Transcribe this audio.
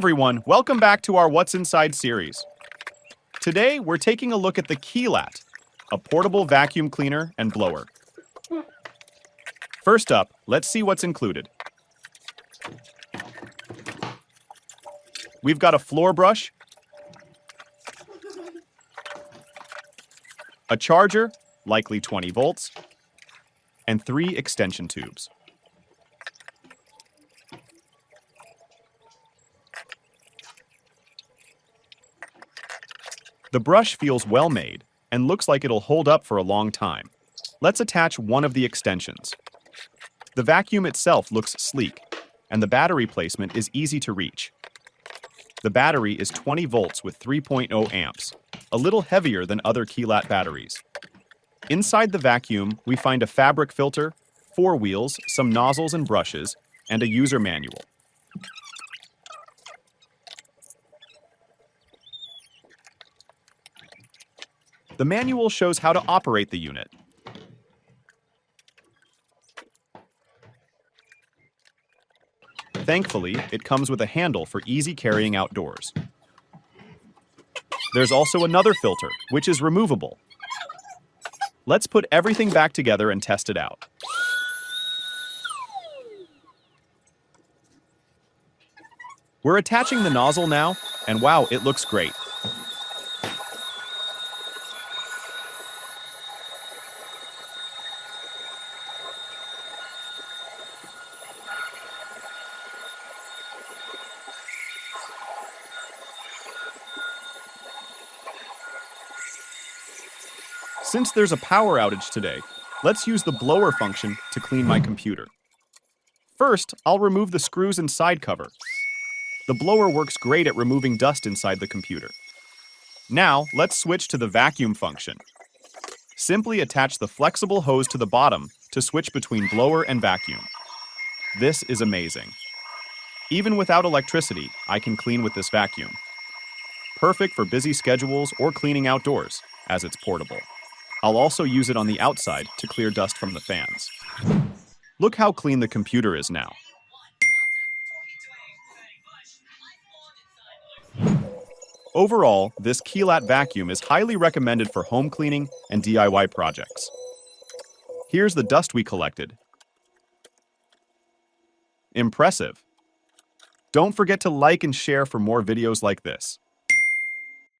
everyone, welcome back to our What's Inside series. Today, we're taking a look at the Keelat, a portable vacuum cleaner and blower. First up, let's see what's included. We've got a floor brush, a charger, likely 20 volts, and 3 extension tubes. The brush feels well made and looks like it'll hold up for a long time. Let's attach one of the extensions. The vacuum itself looks sleek, and the battery placement is easy to reach. The battery is 20 volts with 3.0 amps, a little heavier than other Keelat batteries. Inside the vacuum, we find a fabric filter, 4 wheels, some nozzles and brushes, and a user manual. The manual shows how to operate the unit. Thankfully, it comes with a handle for easy carrying outdoors. There's also another filter, which is removable. Let's put everything back together and test it out. We're attaching the nozzle now, and wow, it looks great. Since there's a power outage today, let's use the blower function to clean my computer. First, I'll remove the screws and side cover. The blower works great at removing dust inside the computer. Now, let's switch to the vacuum function. Simply attach the flexible hose to the bottom to switch between blower and vacuum. This is amazing. Even without electricity, I can clean with this vacuum. Perfect for busy schedules or cleaning outdoors, as it's portable. I'll also use it on the outside to clear dust from the fans. Look how clean the computer is now. Overall, this Keelat vacuum is highly recommended for home cleaning and DIY projects. Here's the dust we collected. Impressive. Don't forget to like and share for more videos like this.